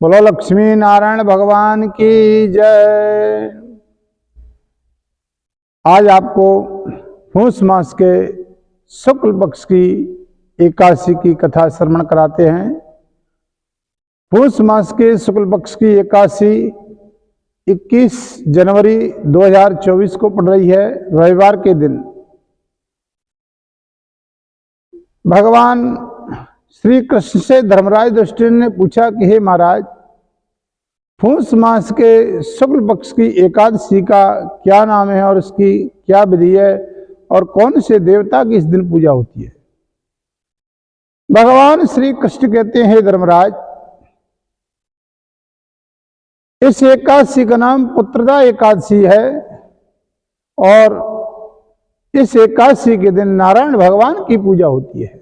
बोलो लक्ष्मी नारायण भगवान की जय। आज आपको पूष मास के शुक्ल पक्ष की एकादशी की कथा श्रवण कराते हैं। पूष मास के शुक्ल पक्ष की एकादशी 21 जनवरी 2024 को पड़ रही है, रविवार के दिन। भगवान श्री कृष्ण से धर्मराज युधिष्ठिर ने पूछा कि हे महाराज, पूष मास के शुक्ल पक्ष की एकादशी का क्या नाम है और इसकी क्या विधि है और कौन से देवता की इस दिन पूजा होती है। भगवान श्री कृष्ण कहते हैं, हे धर्मराज, इस एकादशी का नाम पुत्रदा एकादशी है और इस एकादशी के दिन नारायण भगवान की पूजा होती है।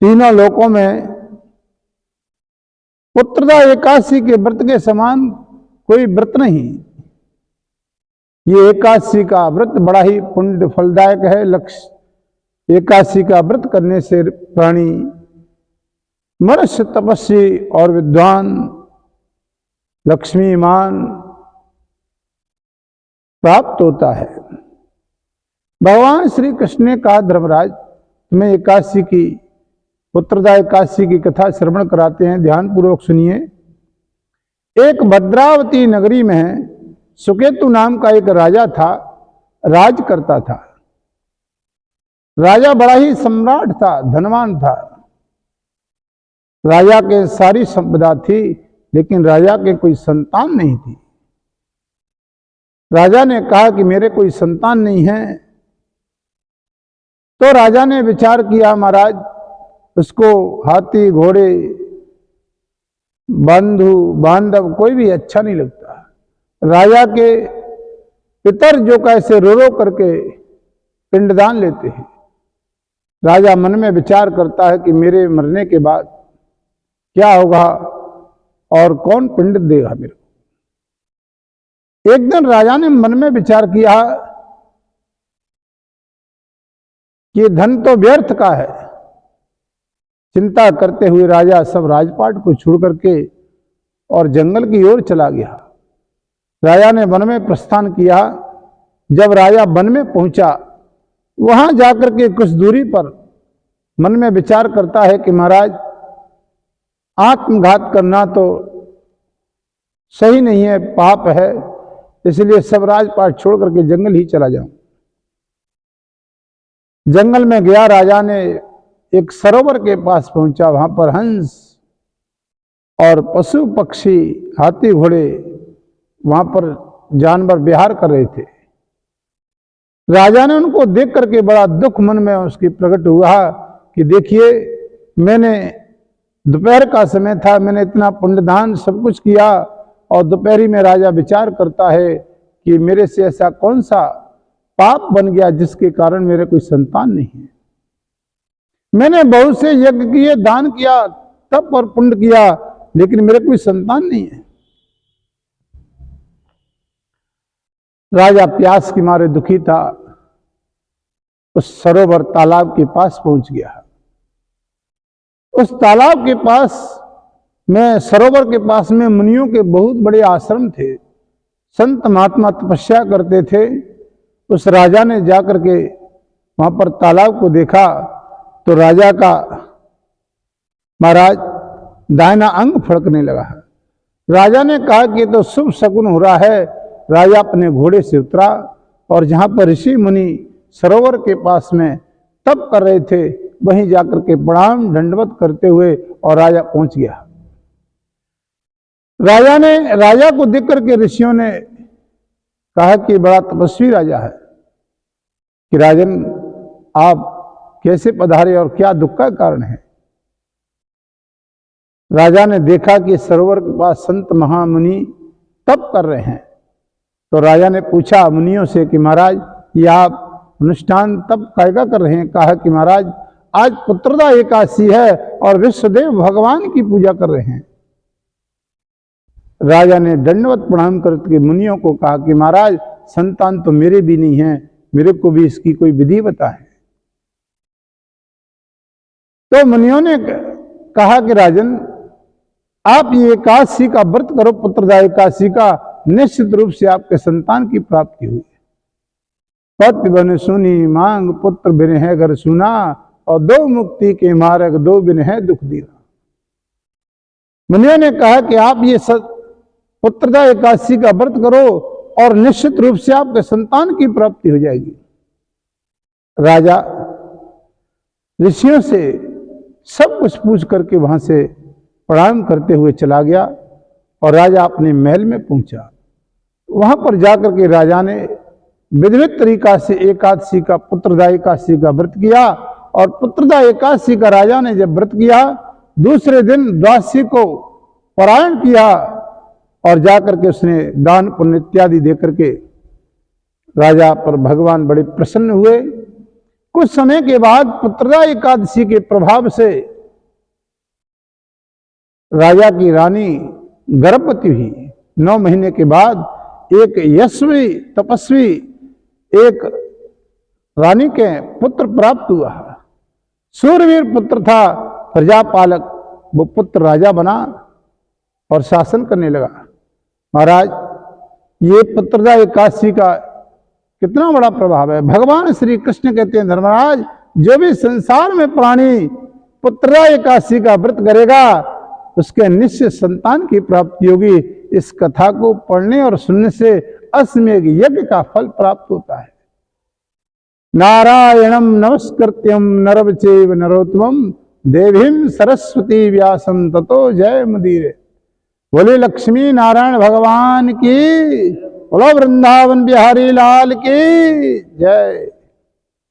तीनों लोकों में पुत्रदा एकादशी के व्रत के समान कोई व्रत नहीं। ये एकादशी का व्रत बड़ा ही पुण्य फलदायक है। लक्ष्य एकादशी का व्रत करने से प्राणी मनुष्य तपस्वी और विद्वान लक्ष्मीमान प्राप्त होता है। भगवान श्री कृष्ण ने कहा, धर्मराज, तुम्हें एकादशी की पुत्रदा एकादशी की कथा श्रवण कराते हैं, ध्यान पूर्वक सुनिए। एक भद्रावती नगरी में सुकेतु नाम का एक राजा था, राज करता था। राजा बड़ा ही सम्राट था, धनवान था। राजा के सारी संपदा थी, लेकिन राजा के कोई संतान नहीं थी। राजा ने कहा कि मेरे कोई संतान नहीं है। तो राजा ने विचार किया, महाराज, उसको हाथी घोड़े बंधु बांधव कोई भी अच्छा नहीं लगता। राजा के पितर जो कैसे रो रो करके पिंडदान लेते हैं। राजा मन में विचार करता है कि मेरे मरने के बाद क्या होगा और कौन पिंड देगा मेरे को। एक दिन राजा ने मन में विचार किया कि धन तो व्यर्थ का है। चिंता करते हुए राजा सब राजपाट को छोड़ करके और जंगल की ओर चला गया। राजा ने वन में प्रस्थान किया। जब राजा वन में पहुंचा, वहां जाकर के कुछ दूरी पर मन में विचार करता है कि महाराज, आत्मघात करना तो सही नहीं है, पाप है, इसलिए सब राजपाट छोड़ करके जंगल ही चला जाऊं। जंगल में गया। राजा ने एक सरोवर के पास पहुंचा। वहां पर हंस और पशु पक्षी हाथी घोड़े वहां पर जानवर विहार कर रहे थे। राजा ने उनको देख करके बड़ा दुख मन में उसकी प्रकट हुआ कि देखिए, मैंने दोपहर का समय था, मैंने इतना पुण्यदान सब कुछ किया और दोपहरी में राजा विचार करता है कि मेरे से ऐसा कौन सा पाप बन गया जिसके कारण मेरे कोई संतान नहीं है। मैंने बहुत से यज्ञ किए, दान किया, तप और पुण्य किया, लेकिन मेरे कोई संतान नहीं है। राजा प्यास के मारे दुखी था। उस सरोवर तालाब के पास पहुंच गया। उस तालाब के पास में, सरोवर के पास में मुनियों के बहुत बड़े आश्रम थे। संत महात्मा तपस्या करते थे। उस राजा ने जाकर के वहां पर तालाब को देखा तो राजा का, महाराज, दाहिना अंग फड़कने लगा। राजा ने कहा कि तो शुभ शकुन हो रहा है। राजा अपने घोड़े से उतरा और जहां पर ऋषि मुनि सरोवर के पास में तप कर रहे थे, वहीं जाकर के प्रणाम दंडवत करते हुए और राजा पहुंच गया। राजा को देख करके ऋषियों ने कहा कि बड़ा तपस्वी राजा है, कि राजन, आप कैसे पधारे और क्या दुख का कारण है। राजा ने देखा कि सरोवर के पास संत महामुनि तप कर रहे हैं। तो राजा ने पूछा मुनियों से कि महाराज, ये आप अनुष्ठान तप कायका कर रहे हैं। कहा कि महाराज, आज पुत्रदा एकादशी है और विश्वदेव भगवान की पूजा कर रहे हैं। राजा ने दंडवत प्रणाम करके मुनियों को कहा कि महाराज, संतान तो मेरे भी नहीं है, मेरे को भी इसकी कोई विधि बताएं। तो मुनियों ने कहा कि राजन, आप ये एकादशी का व्रत करो, पुत्रदा एकादशी का, निश्चित रूप से आपके संतान की प्राप्ति हुई। पति बन सुनी मांग, पुत्र बिन है घर सुना, और दो मुक्ति के मार्ग, दो बिन है दुख दीना। मुनियों ने कहा कि आप ये पुत्रदा एकादशी का व्रत करो और निश्चित रूप से आपके संतान की प्राप्ति हो जाएगी। राजा ऋषियों से सब कुछ पूछ करके वहां से प्रणाम करते हुए चला गया और राजा अपने महल में पहुंचा। वहां पर जाकर के राजा ने विधिवत तरीका से एकादशी का, पुत्रदा एकादशी का व्रत किया। और पुत्रदा एकादशी का राजा ने जब व्रत किया, दूसरे दिन द्वादशी को पारायण किया और जाकर के उसने दान पुण्य इत्यादि देकर के राजा पर भगवान बड़े प्रसन्न हुए। कुछ समय के बाद पुत्रदा एकादशी के प्रभाव से राजा की रानी गर्भवती हुई। 9 महीने के बाद एक यशस्वी तपस्वी एक रानी के पुत्र प्राप्त हुआ। सूरवीर पुत्र था, प्रजापालक, वो पुत्र राजा बना और शासन करने लगा। महाराज, ये पुत्रदा एकादशी का कितना बड़ा प्रभाव है। भगवान श्री कृष्ण कहते हैं, धर्मराज, जो भी संसार में प्राणी पुत्रदा एकादशी का व्रत करेगा उसके निश्चित संतान की प्राप्ति होगी। इस कथा को पढ़ने और सुनने से अश्वमेध यज्ञ का फल प्राप्त होता है। नारायणं नमस्कृत्यं नरं चैव नरोत्तमं देवीं सरस्वती व्यासं ततो जयमुदीरये। बोले लक्ष्मी नारायण भगवान की, बोलो वृंदावन बिहारी लाल की जय।